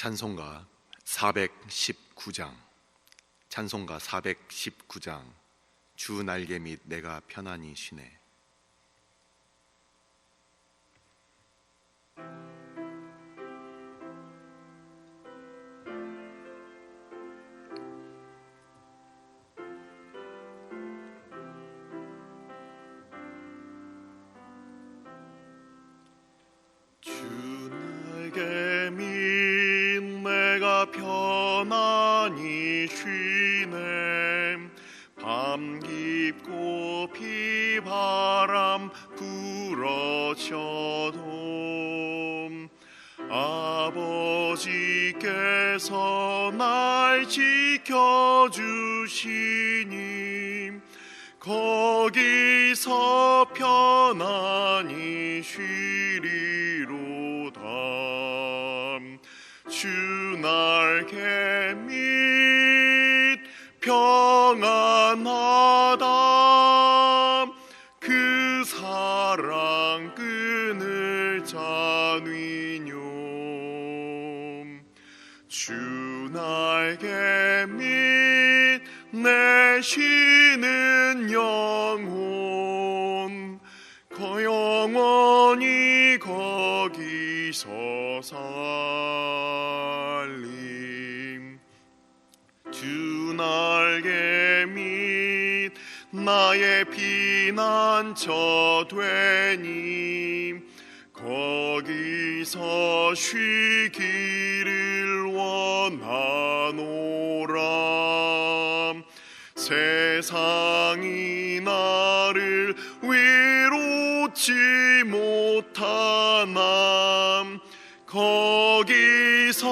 찬송가 419장 찬송가 419장 주 날개 및 내가 편안히 쉬네. 편안히 쉬네. 밤 깊고 비바람 불어쳐도 아버지께서 날 지켜주시니 거기서 편안히 쉬리로다. 주 날개 및 평안하다. 그 사랑 끈을 잡으뇨. 주 날개 및 내 쉬는 영혼 영원히 거기서 살림. 주 날개 및 나의 피난처 되니 거기서 쉬기를 원하노라. 세상이 나를 위롭지 못하나 거기서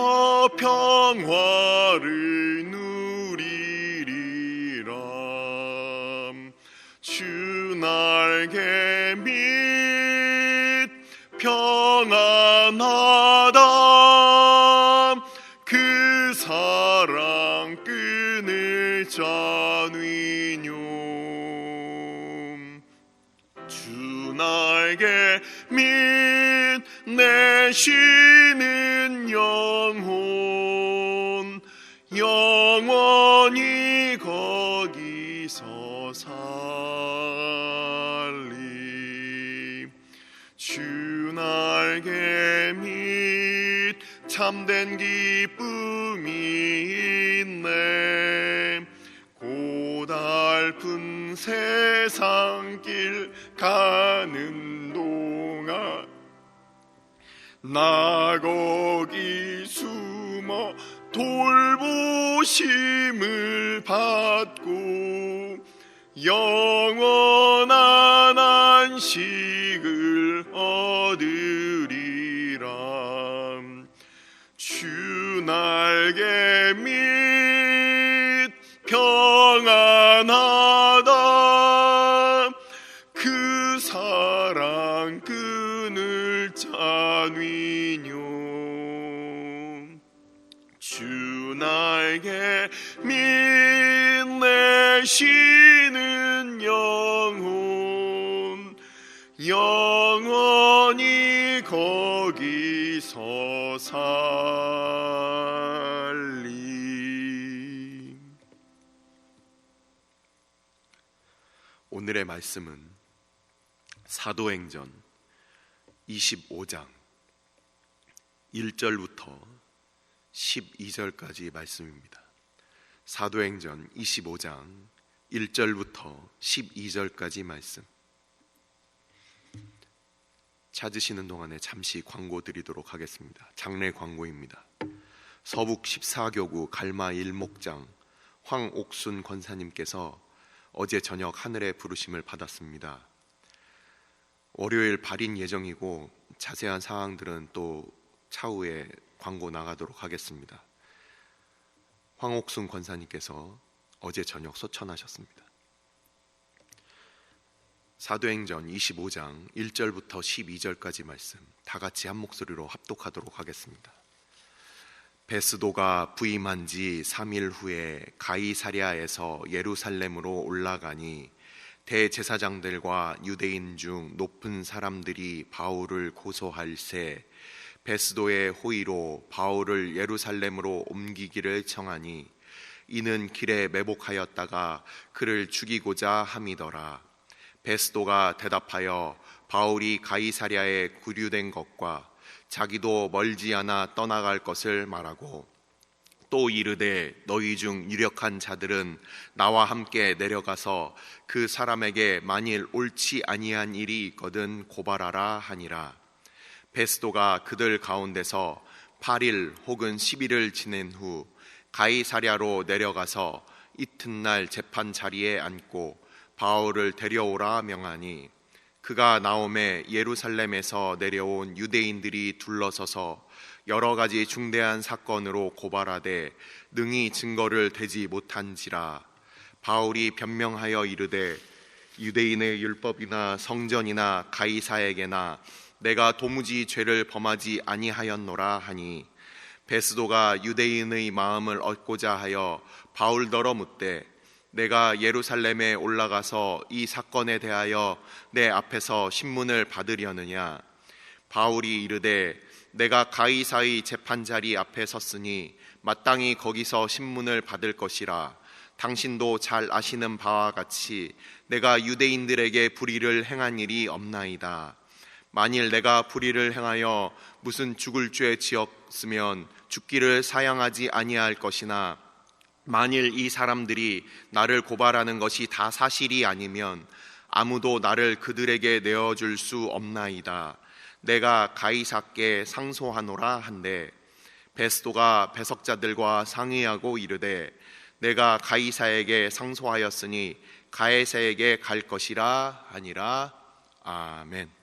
평화를 누리리라. 주 날개 및 평안하다. 그 사랑 끈을 잡으뇨. 주 날개 및 내 쉬는 영혼 영원히 거기서 살림. 주 날개 및 참된 기쁨이 있네. 고달픈 세상길 가는 동안 나 거기 숨어 돌보심을 받고 영원한 안식을 얻으리라. 주 날개 및 평안하다. 그 사랑 끈을 잡으뇨. 주 날개 및 내 쉬는 영혼 영원히 거기서 살림. 오늘의 말씀은 사도행전 25장 1절부터 12절까지 말씀입니다. 사도행전 25장 1절부터 12절까지 말씀. 찾으시는 동안에 잠시 광고 드리도록 하겠습니다. 장례 광고입니다. 서북 14교구 갈마 1목장 황옥순 권사님께서 어제 저녁 하늘의 부르심을 받았습니다. 월요일 발인 예정이고 자세한 사항들은 또 차후에 광고 나가도록 하겠습니다. 황옥순 권사님께서 어제 저녁 소천하셨습니다. 사도행전 25장 1절부터 12절까지 말씀 다 같이 한 목소리로 합독하도록 하겠습니다. 베스도가 부임한 지 3일 후에 가이사랴에서 예루살렘으로 올라가니 대제사장들과 유대인 중 높은 사람들이 바울을 고소할세 베스도의 호의로 바울을 예루살렘으로 옮기기를 청하니 이는 길에 매복하였다가 그를 죽이고자 함이더라. 베스도가 대답하여 바울이 가이사랴에 구류된 것과 자기도 멀지 않아 떠나갈 것을 말하고 또 이르되 너희 중 유력한 자들은 나와 함께 내려가서 그 사람에게 만일 옳지 아니한 일이 있거든 고발하라 하니라. 베스도가 그들 가운데서 8일 혹은 10일을 지낸 후 가이사랴로 내려가서 이튿날 재판 자리에 앉고 바울을 데려오라 명하니 그가 나오매 예루살렘에서 내려온 유대인들이 둘러서서 여러 가지 중대한 사건으로 고발하되 능히 증거를 대지 못한지라. 바울이 변명하여 이르되 유대인의 율법이나 성전이나 가이사에게나 내가 도무지 죄를 범하지 아니하였노라 하니 베스도가 유대인의 마음을 얻고자 하여 바울더러 묻되 내가 예루살렘에 올라가서 이 사건에 대하여 내 앞에서 신문을 받으려느냐. 바울이 이르되 내가 가이사의 재판자리 앞에 섰으니 마땅히 거기서 신문을 받을 것이라. 당신도 잘 아시는 바와 같이 내가 유대인들에게 불의를 행한 일이 없나이다. 만일 내가 불의를 행하여 무슨 죽을 죄 지었으면 죽기를 사양하지 아니할 것이나 만일 이 사람들이 나를 고발하는 것이 다 사실이 아니면 아무도 나를 그들에게 내어줄 수 없나이다. 내가 가이사께 상소하노라 한데 베스도가 배석자들과 상의하고 이르되 내가 가이사에게 상소하였으니 가이사에게 갈 것이라 하니라. 아멘.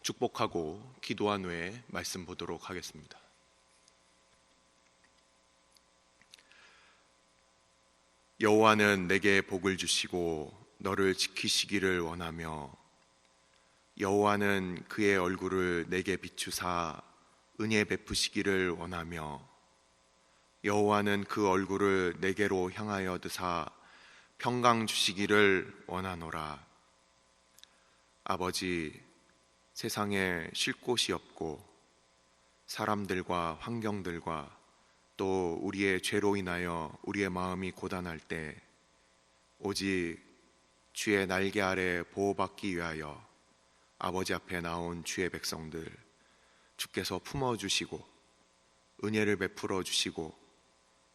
축복하고 기도한 후에 말씀 보도록 하겠습니다. 여호와는 내게 복을 주시고 너를 지키시기를 원하며 여호와는 그의 얼굴을 내게 비추사 은혜 베푸시기를 원하며 여호와는 그 얼굴을 내게로 향하여 드사 평강 주시기를 원하노라. 아버지, 세상에 쉴 곳이 없고 사람들과 환경들과 또 우리의 죄로 인하여 우리의 마음이 고단할 때 오직 주의 날개 아래 보호받기 위하여 아버지 앞에 나온 주의 백성들 주께서 품어주시고 은혜를 베풀어 주시고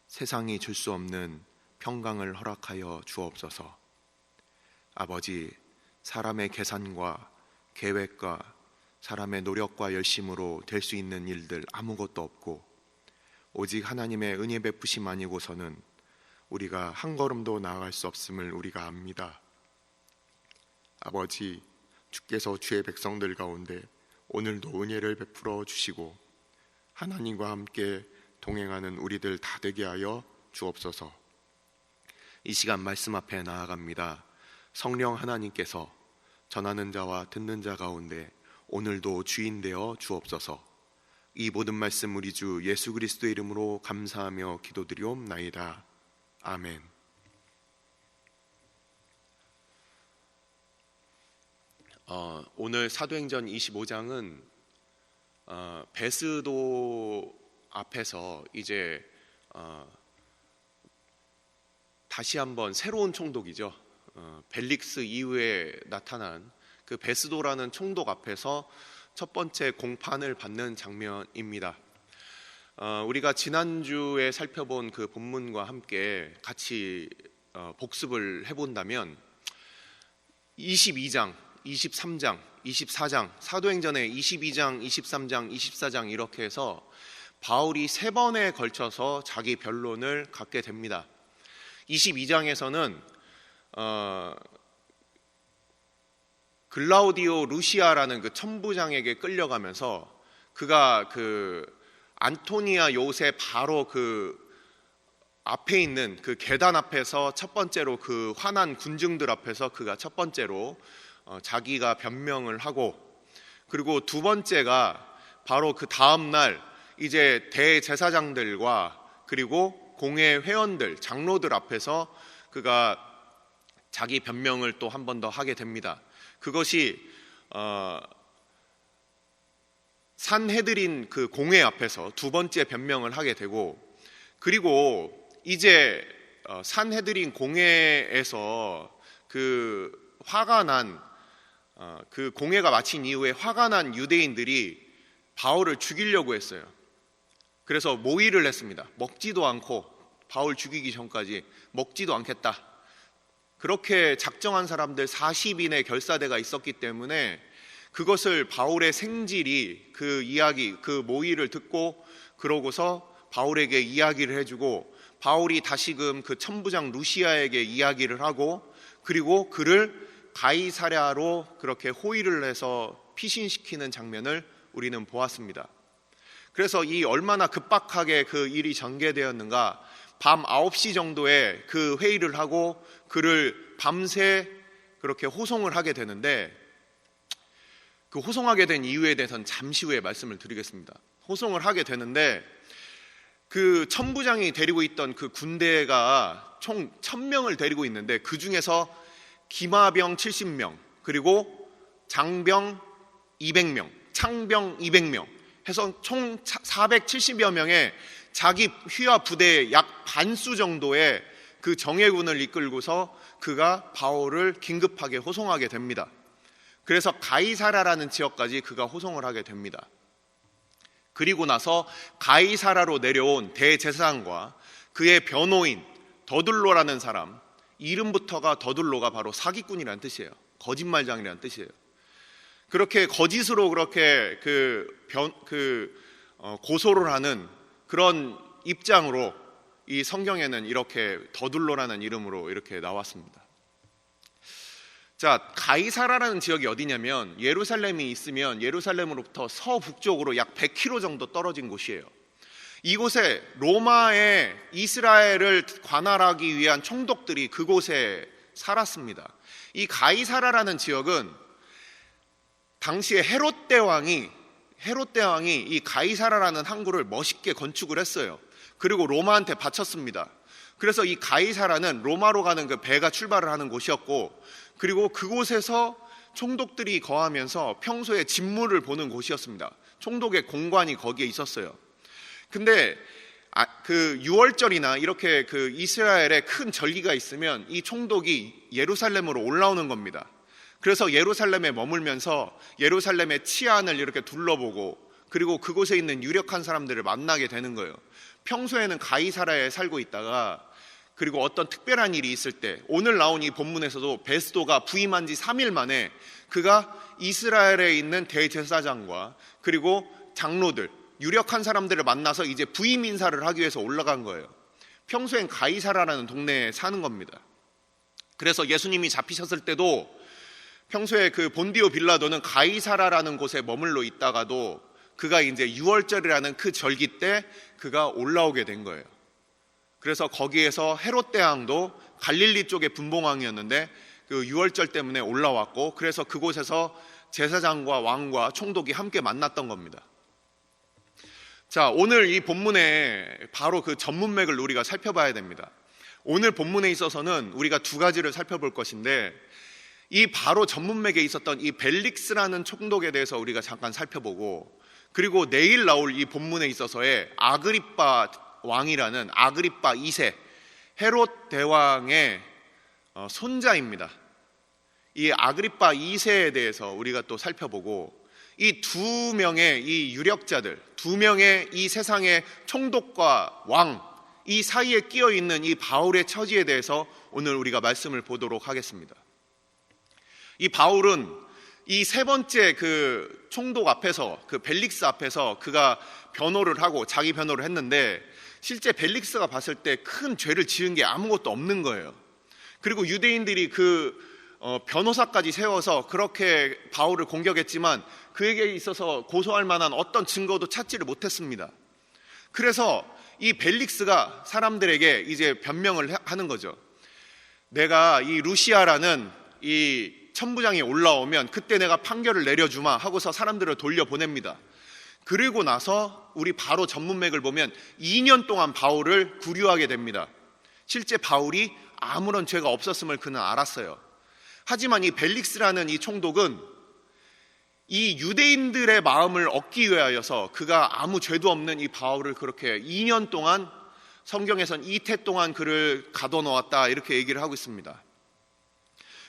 세상이 줄 수 없는 평강을 허락하여 주옵소서. 아버지, 사람의 계산과 계획과 사람의 노력과 열심으로 될 수 있는 일들 아무것도 없고 오직 하나님의 은혜 베푸심 아니고서는 우리가 한 걸음도 나아갈 수 없음을 우리가 압니다. 아버지, 주께서 주의 백성들 가운데 오늘도 은혜를 베풀어 주시고 하나님과 함께 동행하는 우리들 다 되게 하여 주옵소서. 이 시간 말씀 앞에 나아갑니다. 성령 하나님께서 전하는 자와 듣는 자 가운데 오늘도 주인 되어 주옵소서. 이 모든 말씀 우리 주 예수 그리스도의 이름으로 감사하며 기도드리옵나이다. 아멘. 오늘 사도행전 25장은 베스도 앞에서 이제 다시 한번 새로운 총독이죠. 벨릭스 이후에 나타난 그 베스도라는 총독 앞에서 첫 번째 공판을 받는 장면입니다. 우리가 지난주에 살펴본 그 본문과 함께 같이 복습을 해본다면 22장, 23장, 24장, 사도행전의 22장, 23장, 24장 이렇게 해서 바울이 3번에 걸쳐서 자기 변론을 갖게 됩니다. 22장에서는 글라우디오 루시아라는 그 천부장에게 끌려가면서 그가 그 안토니아 요새 바로 그 앞에 있는 그 계단 앞에서 첫 번째로 그 화난 군중들 앞에서 그가 첫 번째로 자기가 변명을 하고, 그리고 두 번째가 바로 그 다음 날 이제 대제사장들과 그리고 공회 회원들, 장로들 앞에서 그가 자기 변명을 또 한 번 더 하게 됩니다. 그것이 산헤드린 그 공회 앞에서 두 번째 변명을 하게 되고, 그리고 이제 산헤드린 공회에서 그 화가 난 그 공회가 마친 이후에 화가 난 유대인들이 바울을 죽이려고 했어요. 그래서 모의를 했습니다. 먹지도 않고, 바울 죽이기 전까지 먹지도 않겠다, 그렇게 작정한 사람들 40인의 결사대가 있었기 때문에 그것을 바울의 생질이 그 이야기, 그 모의를 듣고 그러고서 바울에게 이야기를 해주고, 바울이 다시금 그 천부장 루시아에게 이야기를 하고, 그리고 그를 가이사랴로 그렇게 호위를 해서 피신시키는 장면을 우리는 보았습니다. 그래서 이 얼마나 급박하게 그 일이 전개되었는가, 밤 9시 정도에 그 회의를 하고 그를 밤새 그렇게 호송을 하게 되는데, 그 호송하게 된 이유에 대해서는 잠시 후에 말씀을 드리겠습니다. 호송을 하게 되는데, 그 천부장이 데리고 있던 그 군대가 총 1000명을 데리고 있는데, 그 중에서 기마병 70명, 그리고 장병 200명, 창병 200명 해서 총 470여 명의 자기 휘하 부대의 약 반수 정도의 그 정예군을 이끌고서 그가 바울을 긴급하게 호송하게 됩니다. 그래서 가이사라라는 지역까지 그가 호송을 하게 됩니다. 그리고 나서 가이사라로 내려온 대제사장과 그의 변호인 더둘로라는 사람, 이름부터가 더둘로가 바로 사기꾼이라는 뜻이에요. 거짓말장이라는 뜻이에요. 그렇게 거짓으로 그렇게 고소를 하는 그런 입장으로 이 성경에는 이렇게 더둘로라는 이름으로 이렇게 나왔습니다. 자, 가이사라라는 지역이 어디냐면, 예루살렘이 있으면 예루살렘으로부터 서북쪽으로 약 100km 정도 떨어진 곳이에요. 이곳에 로마의 이스라엘을 관할하기 위한 총독들이 그곳에 살았습니다. 이 가이사라라는 지역은 당시에 헤롯 대왕이 이 가이사라라는 항구를 멋있게 건축을 했어요. 그리고 로마한테 바쳤습니다. 그래서 이 가이사라는 로마로 가는 그 배가 출발을 하는 곳이었고, 그리고 그곳에서 총독들이 거하면서 평소에 진무를 보는 곳이었습니다. 총독의 공관이 거기에 있었어요. 근데 그 6월절이나 이렇게 그 이스라엘에 큰 절기가 있으면 이 총독이 예루살렘으로 올라오는 겁니다. 그래서 예루살렘에 머물면서 예루살렘의 치안을 이렇게 둘러보고, 그리고 그곳에 있는 유력한 사람들을 만나게 되는 거예요. 평소에는 가이사라에 살고 있다가, 그리고 어떤 특별한 일이 있을 때, 오늘 나온 이 본문에서도 베스도가 부임한 지 3일 만에 그가 이스라엘에 있는 대제사장과 그리고 장로들, 유력한 사람들을 만나서 이제 부임 인사를 하기 위해서 올라간 거예요. 평소엔 가이사라라는 동네에 사는 겁니다. 그래서 예수님이 잡히셨을 때도 평소에 그 본디오 빌라도는 가이사라라는 곳에 머물러 있다가도 그가 이제 6월절이라는 그 절기 때 그가 올라오게 된 거예요. 그래서 거기에서 헤롯 대왕도 갈릴리 쪽의 분봉왕이었는데 그 6월절 때문에 올라왔고, 그래서 그곳에서 제사장과 왕과 총독이 함께 만났던 겁니다. 자, 오늘 이 본문에 바로 그 전문맥을 우리가 살펴봐야 됩니다. 오늘 본문에 있어서는 우리가 두 가지를 살펴볼 것인데, 이 바로 전문맥에 있었던 이 벨릭스라는 총독에 대해서 우리가 잠깐 살펴보고, 그리고 내일 나올 이 본문에 있어서의 아그리빠 왕이라는 아그리빠 2세, 헤롯 대왕의 손자입니다. 이 아그리빠 2세에 대해서 우리가 또 살펴보고, 이 두 명의 이 유력자들, 두 명의 이 세상의 총독과 왕, 이 사이에 끼어 있는 이 바울의 처지에 대해서 오늘 우리가 말씀을 보도록 하겠습니다. 이 바울은 이 세 번째 그 총독 앞에서, 그 벨릭스 앞에서 그가 변호를 하고 자기 변호를 했는데, 실제 벨릭스가 봤을 때 큰 죄를 지은 게 아무것도 없는 거예요. 그리고 유대인들이 그 변호사까지 세워서 그렇게 바울을 공격했지만 그에게 있어서 고소할 만한 어떤 증거도 찾지를 못했습니다. 그래서 이 벨릭스가 사람들에게 이제 변명을 하는 거죠. 내가 이 루시아라는 이 천부장이 올라오면 그때 내가 판결을 내려주마 하고서 사람들을 돌려보냅니다. 그리고 나서 우리 바로 전문맥을 보면 2년 동안 바울을 구류하게 됩니다. 실제 바울이 아무런 죄가 없었음을 그는 알았어요. 하지만 이 벨릭스라는 이 총독은 이 유대인들의 마음을 얻기 위하여서 그가 아무 죄도 없는 이 바울을 그렇게 2년 동안, 성경에선 이태 동안 그를 가둬놓았다 이렇게 얘기를 하고 있습니다.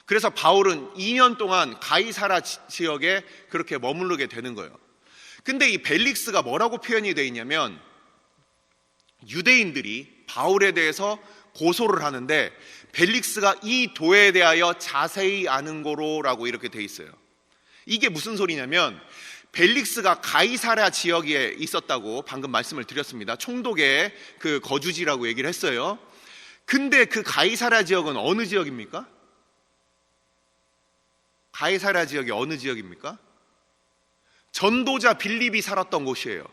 그래서 바울은 2년 동안 가이사라 지역에 그렇게 머무르게 되는 거예요. 근데 이 벨릭스가 뭐라고 표현이 되어 있냐면, 유대인들이 바울에 대해서 고소를 하는데 벨릭스가 이 도에 대하여 자세히 아는 거로라고 이렇게 돼 있어요. 이게 무슨 소리냐면, 벨릭스가 가이사라 지역에 있었다고 방금 말씀을 드렸습니다. 총독의 그 거주지라고 얘기를 했어요. 근데 그 가이사라 지역은 어느 지역입니까? 가이사라 지역이 어느 지역입니까? 전도자 빌립이 살았던 곳이에요.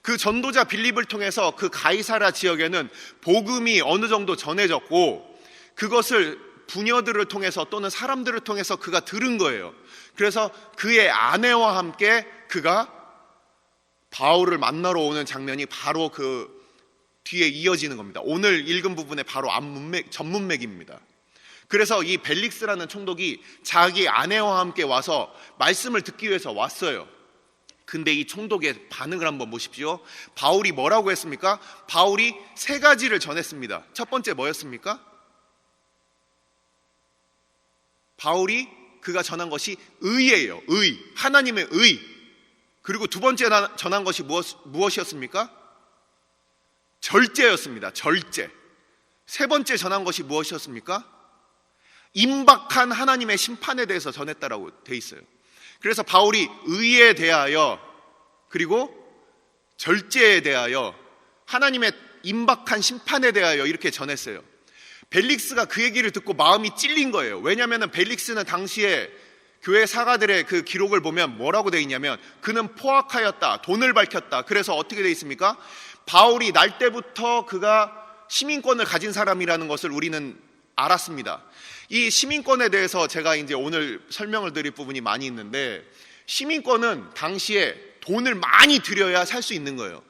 그 전도자 빌립을 통해서 그 가이사라 지역에는 복음이 어느 정도 전해졌고, 그것을 부녀들을 통해서 또는 사람들을 통해서 그가 들은 거예요. 그래서 그의 아내와 함께 그가 바울을 만나러 오는 장면이 바로 그 뒤에 이어지는 겁니다. 오늘 읽은 부분의 바로 전문맥입니다. 그래서 이 벨릭스라는 총독이 자기 아내와 함께 와서 말씀을 듣기 위해서 왔어요. 근데 이 총독의 반응을 한번 보십시오. 바울이 뭐라고 했습니까? 바울이 3가지를 전했습니다. 첫 번째 뭐였습니까? 바울이 그가 전한 것이 의예요. 의, 하나님의 의. 그리고 두 번째 전한 것이 무엇이었습니까? 절제였습니다. 절제. 세 번째 전한 것이 무엇이었습니까? 임박한 하나님의 심판에 대해서 전했다라고 돼 있어요. 그래서 바울이 의에 대하여, 그리고 절제에 대하여, 하나님의 임박한 심판에 대하여 이렇게 전했어요. 벨릭스가 그 얘기를 듣고 마음이 찔린 거예요. 왜냐하면 벨릭스는 당시에 교회 사가들의 그 기록을 보면 뭐라고 돼 있냐면, 그는 포악하였다, 돈을 밝혔다. 그래서 어떻게 돼 있습니까? 바울이 날 때부터 그가 시민권을 가진 사람이라는 것을 우리는 알았습니다. 이 시민권에 대해서 제가 이제 오늘 설명을 드릴 부분이 많이 있는데, 시민권은 당시에 돈을 많이 들여야 살 수 있는 거예요.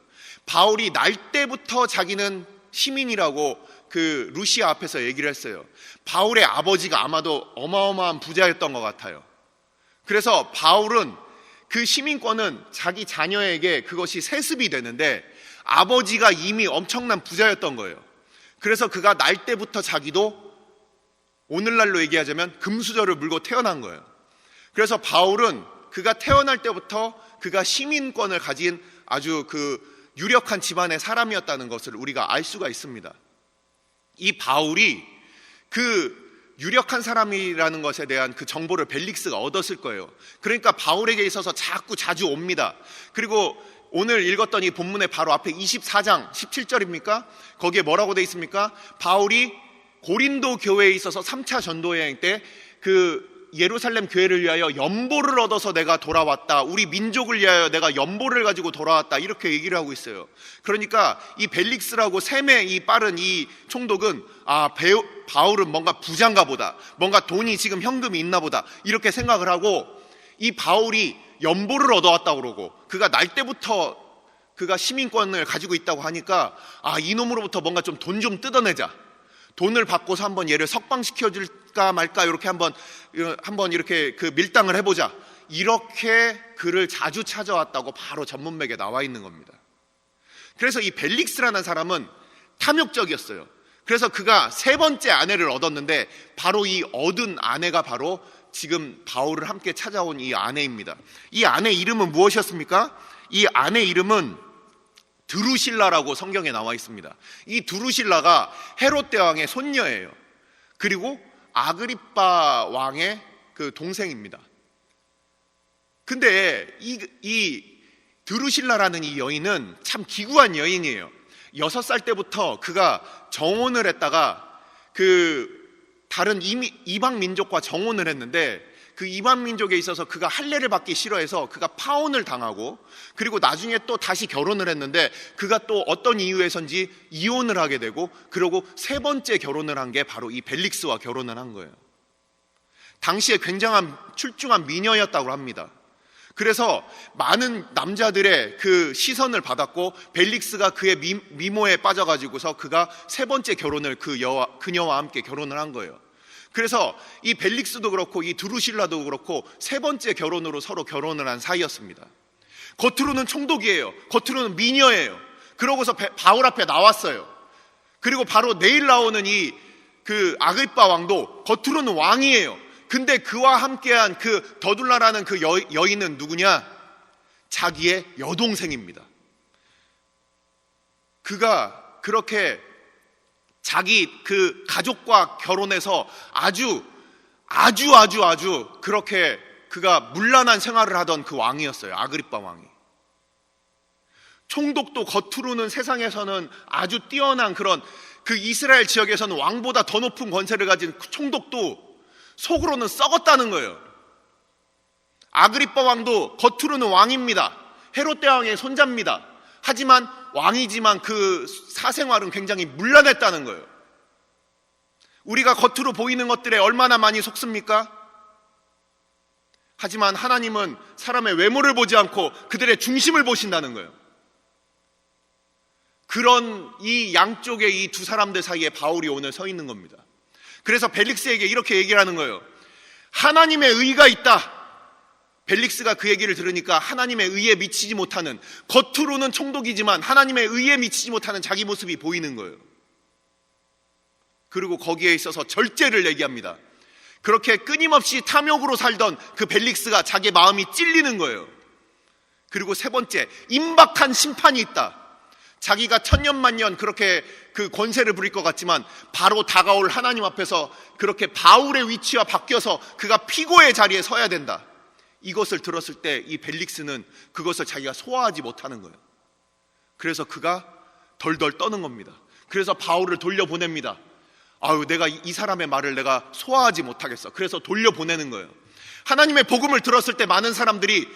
바울이 날 때부터 자기는 시민이라고 그 루시아 앞에서 얘기를 했어요. 바울의 아버지가 아마도 어마어마한 부자였던 것 같아요. 그래서 바울은 그 시민권은 자기 자녀에게 그것이 세습이 되는데, 아버지가 이미 엄청난 부자였던 거예요. 그래서 그가 날 때부터 자기도 오늘날로 얘기하자면 금수저를 물고 태어난 거예요. 그래서 바울은 그가 태어날 때부터 그가 시민권을 가진 아주 그 유력한 집안의 사람이었다는 것을 우리가 알 수가 있습니다. 이 바울이 그 유력한 사람이라는 것에 대한 그 정보를 벨릭스가 얻었을 거예요. 그러니까 바울에게 있어서 자주 옵니다. 그리고 오늘 읽었던 이 본문의 바로 앞에 24장 17절입니까? 거기에 뭐라고 돼 있습니까? 바울이 고린도 교회에 있어서 3차 전도 여행 때 그 예루살렘 교회를 위하여 연보를 얻어서 내가 돌아왔다, 우리 민족을 위하여 내가 연보를 가지고 돌아왔다, 이렇게 얘기를 하고 있어요. 그러니까 이 벨릭스라고 셈의 이 빠른 이 총독은 바울은 뭔가 부자인가 보다, 뭔가 돈이 지금 현금이 있나 보다, 이렇게 생각을 하고, 이 바울이 연보를 얻어왔다고 그러고 그가 날 때부터 그가 시민권을 가지고 있다고 하니까, 이놈으로부터 뭔가 좀 돈 좀 뜯어내자, 돈을 받고서 한번 얘를 석방시켜줄까 말까, 이렇게 한번 이렇게 그 밀당을 해보자, 이렇게 그를 자주 찾아왔다고 바로 전문맥에 나와 있는 겁니다. 그래서 이 벨릭스라는 사람은 탐욕적이었어요. 그래서 그가 3번째 아내를 얻었는데, 바로 이 얻은 아내가 바로 지금 바울을 함께 찾아온 이 아내입니다. 이 아내 이름은 무엇이었습니까? 이 아내 이름은 드루실라라고 성경에 나와 있습니다. 이 드루실라가 헤롯 대왕의 손녀예요. 그리고 아그리빠 왕의 그 동생입니다. 근데 이 드루실라라는 이 여인은 참 기구한 여인이에요. 6살 때부터 그가 정혼을 했다가 그 다른 이방 민족과 정혼을 했는데, 그 이방 민족에 있어서 그가 할례를 받기 싫어해서 그가 파혼을 당하고, 그리고 나중에 또 다시 결혼을 했는데 그가 또 어떤 이유에선지 이혼을 하게 되고, 그리고 3번째 결혼을 한 게 바로 이 벨릭스와 결혼을 한 거예요. 당시에 굉장한 출중한 미녀였다고 합니다. 그래서 많은 남자들의 그 시선을 받았고, 벨릭스가 그의 미모에 빠져가지고서 그가 3번째 결혼을 그녀와 함께 결혼을 한 거예요. 그래서 이 벨릭스도 그렇고 이 드루실라도 그렇고 세 번째 결혼으로 서로 결혼을 한 사이였습니다. 겉으로는 총독이에요. 겉으로는 미녀예요. 그러고서 바울 앞에 나왔어요. 그리고 바로 내일 나오는 그 아그리빠 왕도 겉으로는 왕이에요. 근데 그와 함께한 그 더둘라라는 그 여인은 누구냐? 자기의 여동생입니다. 그가 그렇게 자기 그 가족과 결혼해서 아주 그렇게 그가 문란한 생활을 하던 그 왕이었어요. 아그리빠 왕이. 총독도 겉으로는 세상에서는 아주 뛰어난 그런 그 이스라엘 지역에서는 왕보다 더 높은 권세를 가진 총독도 속으로는 썩었다는 거예요. 아그리빠 왕도 겉으로는 왕입니다. 헤롯 대왕의 손자입니다. 하지만 왕이지만 그 사생활은 굉장히 문란했다는 거예요. 우리가 겉으로 보이는 것들에 얼마나 많이 속습니까? 하지만 하나님은 사람의 외모를 보지 않고 그들의 중심을 보신다는 거예요. 그런 이 양쪽의 이 두 사람들 사이에 바울이 오늘 서 있는 겁니다. 그래서 벨릭스에게 이렇게 얘기를 하는 거예요. 하나님의 의가 있다. 벨릭스가 그 얘기를 들으니까 하나님의 의에 미치지 못하는, 겉으로는 총독이지만 하나님의 의에 미치지 못하는 자기 모습이 보이는 거예요. 그리고 거기에 있어서 절제를 얘기합니다. 그렇게 끊임없이 탐욕으로 살던 그 벨릭스가 자기 마음이 찔리는 거예요. 그리고 세 번째, 임박한 심판이 있다. 자기가 천년만년 그렇게 그 권세를 부릴 것 같지만 바로 다가올 하나님 앞에서 그렇게 바울의 위치와 바뀌어서 그가 피고의 자리에 서야 된다. 이것을 들었을 때 이 벨릭스는 그것을 자기가 소화하지 못하는 거예요. 그래서 그가 덜덜 떠는 겁니다. 그래서 바울을 돌려보냅니다. 아유, 내가 이 사람의 말을 내가 소화하지 못하겠어. 그래서 돌려보내는 거예요. 하나님의 복음을 들었을 때 많은 사람들이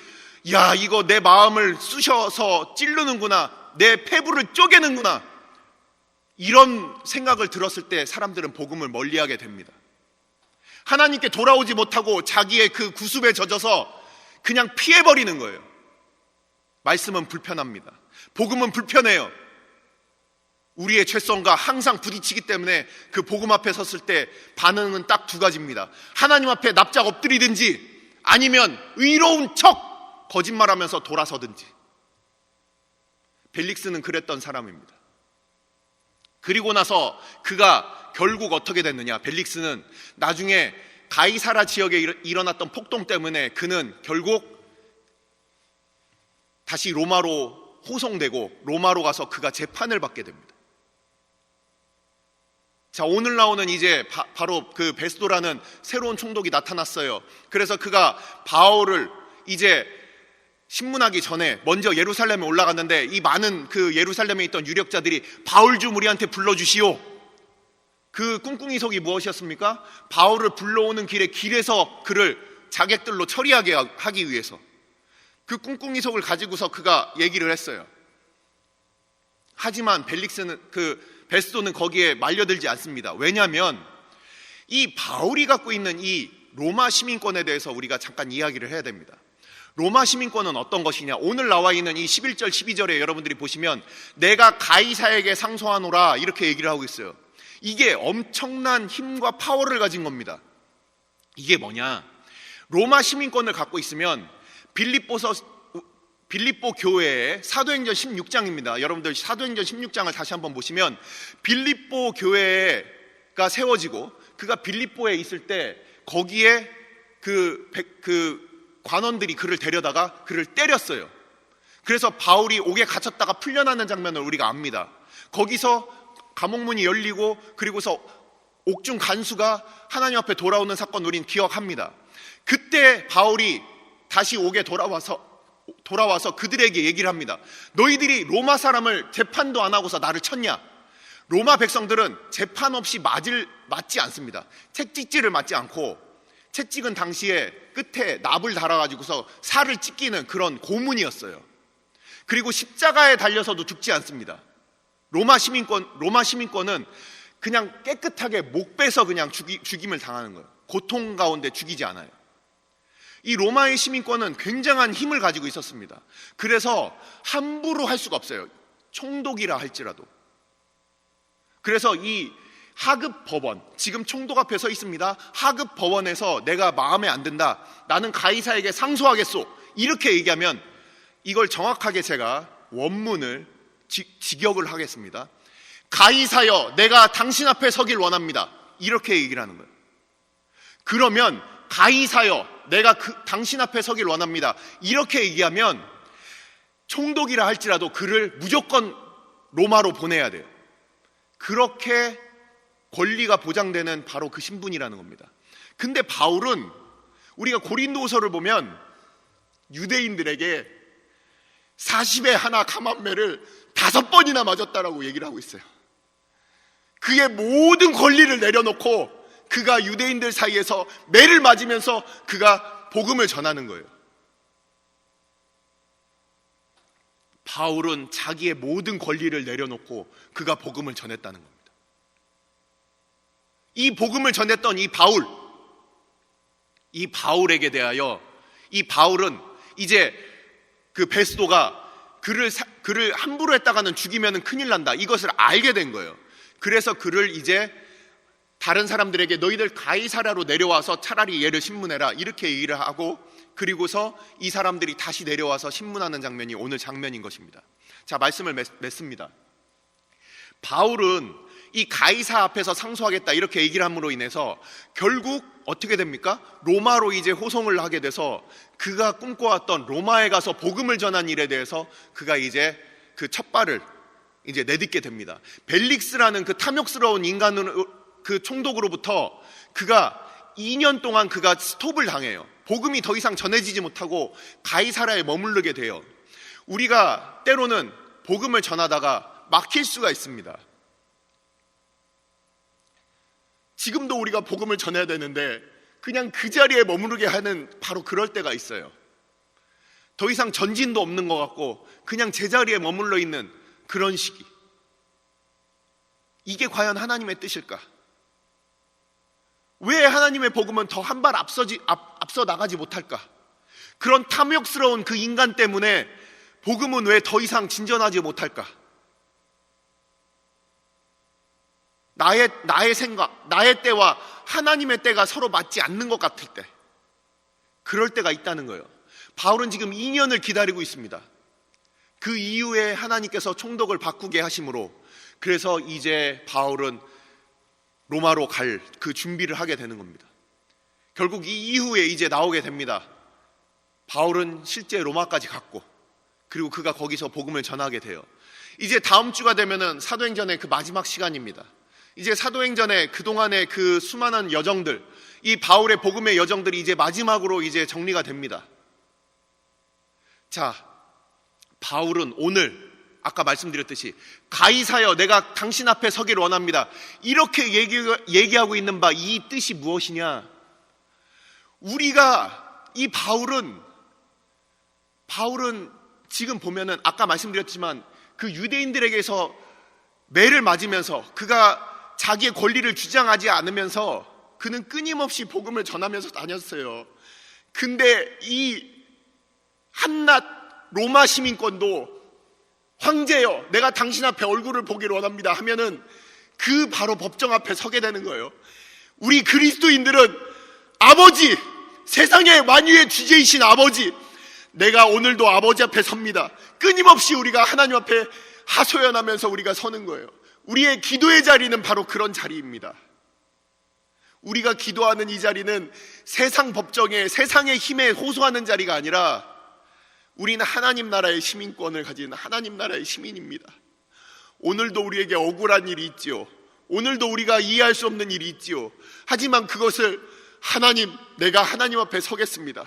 야, 이거 내 마음을 쑤셔서 찌르는구나, 내 폐부를 쪼개는구나, 이런 생각을 들었을 때 사람들은 복음을 멀리하게 됩니다. 하나님께 돌아오지 못하고 자기의 그 구습에 젖어서 그냥 피해버리는 거예요. 말씀은 불편합니다. 복음은 불편해요. 우리의 죄성과 항상 부딪히기 때문에 그 복음 앞에 섰을 때 반응은 딱 두 가지입니다. 하나님 앞에 납작 엎드리든지 아니면 의로운 척 거짓말하면서 돌아서든지. 벨릭스는 그랬던 사람입니다. 그리고 나서 그가 결국 어떻게 됐느냐? 벨릭스는 나중에 가이사라 지역에 일어났던 폭동 때문에 그는 결국 다시 로마로 호송되고 로마로 가서 그가 재판을 받게 됩니다. 자, 오늘 나오는 이제 바로 그 베스도라는 새로운 총독이 나타났어요. 그래서 그가 바울을 이제 신문하기 전에 먼저 예루살렘에 올라갔는데 이 많은 그 예루살렘에 있던 유력자들이 바울 좀 우리한테 불러주시오. 그 꿍꿍이석이 무엇이었습니까? 바울을 불러오는 길에서 그를 자객들로 처리하게 하기 위해서 그 꿍꿍이석을 가지고서 그가 얘기를 했어요. 하지만 베스도는 거기에 말려들지 않습니다. 왜냐하면 이 바울이 갖고 있는 이 로마 시민권에 대해서 우리가 잠깐 이야기를 해야 됩니다. 로마 시민권은 어떤 것이냐? 오늘 나와 있는 이 11절 12절에 여러분들이 보시면 내가 가이사에게 상소하노라 이렇게 얘기를 하고 있어요. 이게 엄청난 힘과 파워를 가진 겁니다. 이게 뭐냐? 로마 시민권을 갖고 있으면 빌립보 교회의 사도행전 16장입니다. 여러분들 사도행전 16장을 다시 한번 보시면 빌립보 교회가 세워지고 그가 빌립보에 있을 때 거기에 그 관원들이 그를 데려다가 그를 때렸어요. 그래서 바울이 옥에 갇혔다가 풀려나는 장면을 우리가 압니다. 거기서 감옥문이 열리고 그리고서 옥중 간수가 하나님 앞에 돌아오는 사건 우린 기억합니다. 그때 바울이 다시 옥에 돌아와서 그들에게 얘기를 합니다. 너희들이 로마 사람을 재판도 안 하고서 나를 쳤냐? 로마 백성들은 재판 없이 맞지 않습니다. 채찍질을 맞지 않고, 채찍은 당시에 끝에 납을 달아가지고서 살을 찢기는 그런 고문이었어요. 그리고 십자가에 달려서도 죽지 않습니다. 로마 시민권은 그냥 깨끗하게 목 빼서 그냥 죽임을 당하는 거예요. 고통 가운데 죽이지 않아요. 이 로마의 시민권은 굉장한 힘을 가지고 있었습니다. 그래서 함부로 할 수가 없어요. 총독이라 할지라도. 그래서 이 하급 법원, 지금 총독 앞에 서 있습니다. 하급 법원에서 내가 마음에 안 든다, 나는 가이사에게 상소하겠소, 이렇게 얘기하면 이걸 정확하게 제가 원문을 직역을 하겠습니다. 가이사여, 내가 당신 앞에 서길 원합니다, 이렇게 얘기를 하는 거예요. 그러면 가이사여, 내가 당신 앞에 서길 원합니다, 이렇게 얘기하면 총독이라 할지라도 그를 무조건 로마로 보내야 돼요. 그렇게 권리가 보장되는 바로 그 신분이라는 겁니다. 근데 바울은 우리가 고린도서를 보면 유대인들에게 40에 하나 감한매를 5번이나 맞았다라고 얘기를 하고 있어요. 그의 모든 권리를 내려놓고 그가 유대인들 사이에서 매를 맞으면서 그가 복음을 전하는 거예요. 바울은 자기의 모든 권리를 내려놓고 그가 복음을 전했다는 겁니다. 이 복음을 전했던 이 바울에게 대하여 이 바울은 이제 그 베스도가 그를 함부로 했다가는 죽이면 큰일 난다, 이것을 알게 된 거예요. 그래서 그를 이제 다른 사람들에게 너희들 가이사라로 내려와서 차라리 얘를 신문해라, 이렇게 얘기를 하고, 그리고서 이 사람들이 다시 내려와서 신문하는 장면이 오늘 장면인 것입니다. 자, 말씀을 맺습니다. 바울은 이 가이사 앞에서 상소하겠다 이렇게 얘기를 함으로 인해서 결국 어떻게 됩니까? 로마로 이제 호송을 하게 돼서 그가 꿈꿔왔던 로마에 가서 복음을 전한 일에 대해서 그가 이제 그 첫 발을 이제 내딛게 됩니다. 벨릭스라는 그 탐욕스러운 인간으로, 그 총독으로부터 그가 2년 동안 그가 스톱을 당해요. 복음이 더 이상 전해지지 못하고 가이사라에 머무르게 돼요. 우리가 때로는 복음을 전하다가 막힐 수가 있습니다. 지금도 우리가 복음을 전해야 되는데 그냥 그 자리에 머무르게 하는 바로 그럴 때가 있어요. 더 이상 전진도 없는 것 같고 그냥 제자리에 머물러 있는 그런 시기. 이게 과연 하나님의 뜻일까? 왜 하나님의 복음은 더 한 발 앞서 나가지 못할까? 그런 탐욕스러운 그 인간 때문에 복음은 왜 더 이상 진전하지 못할까? 나의 생각, 나의 때와 하나님의 때가 서로 맞지 않는 것 같을 때, 그럴 때가 있다는 거예요. 바울은 지금 2년을 기다리고 있습니다. 그 이후에 하나님께서 총독을 바꾸게 하심으로, 그래서 이제 바울은 로마로 갈 그 준비를 하게 되는 겁니다. 결국 이 이후에 이제 나오게 됩니다. 바울은 실제 로마까지 갔고, 그리고 그가 거기서 복음을 전하게 돼요. 이제 다음 주가 되면은 사도행전의 그 마지막 시간입니다. 이제 사도행전의 그동안의 그 수많은 여정들, 이 바울의 복음의 여정들이 이제 마지막으로 이제 정리가 됩니다. 자, 바울은 오늘 아까 말씀드렸듯이 가이사여, 내가 당신 앞에 서기를 원합니다, 이렇게 얘기하고 있는 바 이 뜻이 무엇이냐? 우리가 이 바울은 지금 보면은 아까 말씀드렸지만 그 유대인들에게서 매를 맞으면서 그가 자기의 권리를 주장하지 않으면서 그는 끊임없이 복음을 전하면서 다녔어요. 근데 이 한낱 로마 시민권도 황제여, 내가 당신 앞에 얼굴을 보기를 원합니다 하면은 그 바로 법정 앞에 서게 되는 거예요. 우리 그리스도인들은 아버지, 세상의 만유의 주제이신 아버지, 내가 오늘도 아버지 앞에 섭니다. 끊임없이 우리가 하나님 앞에 하소연하면서 우리가 서는 거예요. 우리의 기도의 자리는 바로 그런 자리입니다. 우리가 기도하는 이 자리는 세상 법정에 세상의 힘에 호소하는 자리가 아니라 우리는 하나님 나라의 시민권을 가진 하나님 나라의 시민입니다. 오늘도 우리에게 억울한 일이 있지요. 오늘도 우리가 이해할 수 없는 일이 있지요. 하지만 그것을 하나님, 내가 하나님 앞에 서겠습니다,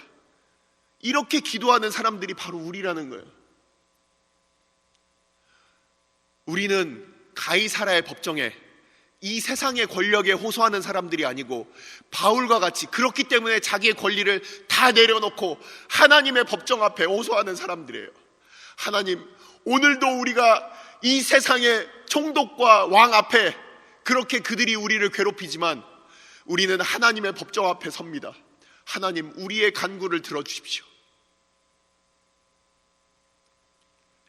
이렇게 기도하는 사람들이 바로 우리라는 거예요. 우리는 가이사라의 법정에 이 세상의 권력에 호소하는 사람들이 아니고 바울과 같이 그렇기 때문에 자기의 권리를 다 내려놓고 하나님의 법정 앞에 호소하는 사람들이에요. 하나님, 오늘도 우리가 이 세상의 총독과 왕 앞에 그렇게 그들이 우리를 괴롭히지만 우리는 하나님의 법정 앞에 섭니다. 하나님, 우리의 간구를 들어주십시오.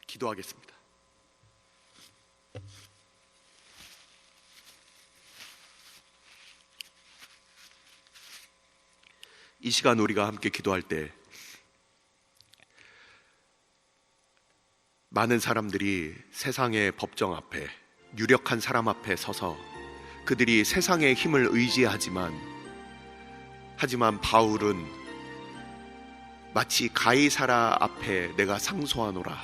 기도하겠습니다. 이 시간 우리가 함께 기도할 때 많은 사람들이 세상의 법정 앞에, 유력한 사람 앞에 서서 그들이 세상의 힘을 의지하지만 바울은 마치 가이사라 앞에 내가 상소하노라,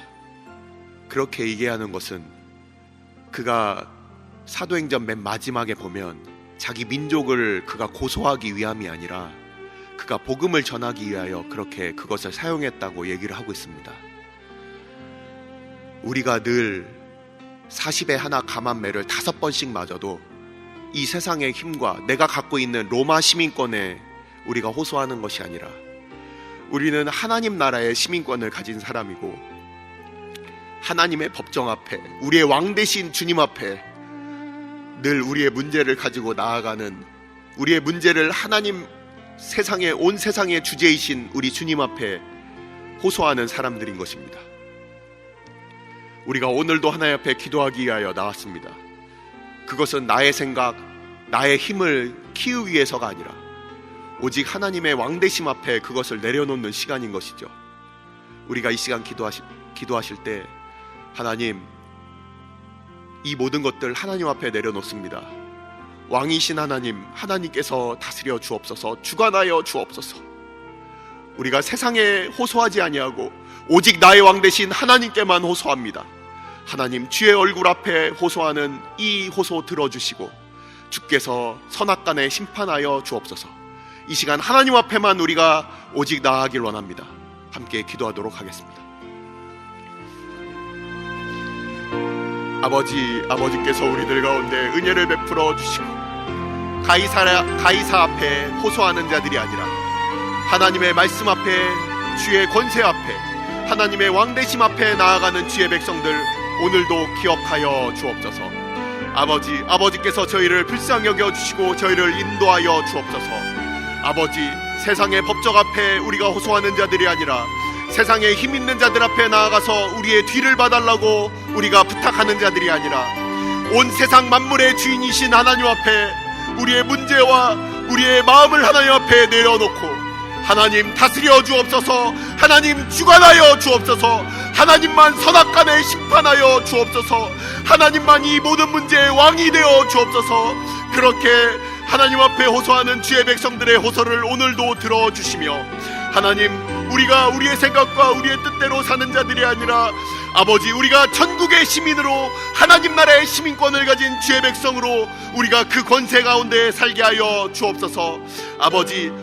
그렇게 얘기하는 것은 그가 사도행전 맨 마지막에 보면 자기 민족을 그가 고소하기 위함이 아니라 그가 복음을 전하기 위하여 그렇게 그것을 사용했다고 얘기를 하고 있습니다. 우리가 늘 40에 하나 감한 매를 5번씩 맞아도 이 세상의 힘과 내가 갖고 있는 로마 시민권에 우리가 호소하는 것이 아니라 우리는 하나님 나라의 시민권을 가진 사람이고 하나님의 법정 앞에, 우리의 왕 되신 주님 앞에 늘 우리의 문제를 가지고 나아가는, 우리의 문제를 하나님, 온 세상의 주제이신 우리 주님 앞에 호소하는 사람들인 것입니다. 우리가 오늘도 하나님 앞에 기도하기 위하여 나왔습니다. 그것은 나의 생각, 나의 힘을 키우기 위해서가 아니라 오직 하나님의 왕되심 앞에 그것을 내려놓는 시간인 것이죠. 우리가 이 시간 기도하실 때 하나님, 이 모든 것들 하나님 앞에 내려놓습니다. 왕이신 하나님, 하나님께서 다스려 주옵소서, 주관하여 주옵소서. 우리가 세상에 호소하지 아니하고 오직 나의 왕 되신 하나님께만 호소합니다. 하나님, 주의 얼굴 앞에 호소하는 이 호소 들어주시고 주께서 선악간에 심판하여 주옵소서. 이 시간 하나님 앞에만 우리가 오직 나아가길 원합니다. 함께 기도하도록 하겠습니다. 아버지께서 우리들 가운데 은혜를 베풀어 주시고 가이사 앞에 호소하는 자들이 아니라 하나님의 말씀 앞에, 주의 권세 앞에, 하나님의 왕되심 앞에 나아가는 주의 백성들 오늘도 기억하여 주옵소서. 아버지께서 저희를 불쌍히 여겨주시고 저희를 인도하여 주옵소서. 세상의 법적 앞에 우리가 호소하는 자들이 아니라 세상에 힘 있는 자들 앞에 나아가서 우리의 뒤를 봐달라고 우리가 부탁하는 자들이 아니라 온 세상 만물의 주인이신 하나님 앞에 우리의 문제와 우리의 마음을 하나님 앞에 내려놓고 하나님 다스려 주옵소서, 하나님 주관하여 주옵소서, 하나님만 선악간에 심판하여 주옵소서, 하나님만 이 모든 문제의 왕이 되어 주옵소서. 그렇게 하나님 앞에 호소하는 주의 백성들의 호소를 오늘도 들어주시며 하나님, 우리가 우리의 생각과 우리의 뜻대로 사는 자들이 아니라 우리가 천국의 시민으로 하나님 나라의 시민권을 가진 주의 백성으로 우리가 그 권세 가운데 살게 하여 주옵소서.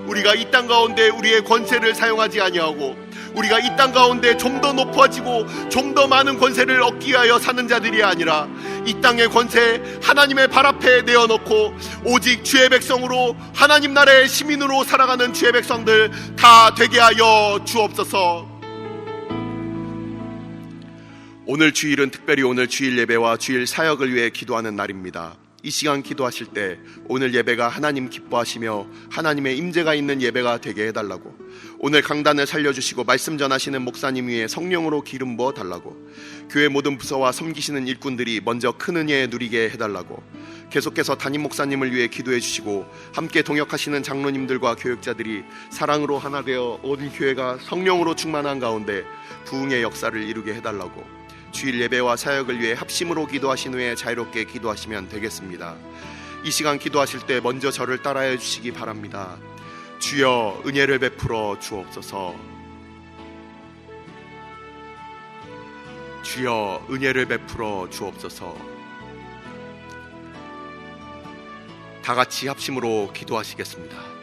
우리가 이 땅 가운데 우리의 권세를 사용하지 아니하고 우리가 이 땅 가운데 좀 더 높아지고 좀 더 많은 권세를 얻기 위하여 사는 자들이 아니라 이 땅의 권세 하나님의 발 앞에 내어놓고 오직 주의 백성으로 하나님 나라의 시민으로 살아가는 주의 백성들 다 되게 하여 주옵소서. 오늘 주일은 특별히 오늘 주일 예배와 주일 사역을 위해 기도하는 날입니다. 이 시간 기도하실 때 오늘 예배가 하나님 기뻐하시며 하나님의 임재가 있는 예배가 되게 해달라고, 오늘 강단을 살려주시고 말씀 전하시는 목사님 위에 성령으로 기름 부어 달라고, 교회 모든 부서와 섬기시는 일꾼들이 먼저 큰 은혜 누리게 해달라고, 계속해서 담임 목사님을 위해 기도해 주시고 함께 동역하시는 장로님들과 교역자들이 사랑으로 하나 되어 온 교회가 성령으로 충만한 가운데 부흥의 역사를 이루게 해달라고, 주일 예배와 사역을 위해 합심으로 기도하신 후에 자유롭게 기도하시면 되겠습니다. 이 시간 기도하실 때 먼저 저를 따라해 주시기 바랍니다. 주여 은혜를 베풀어 주옵소서. 주여 은혜를 베풀어 주옵소서. 다 같이 합심으로 기도하시겠습니다.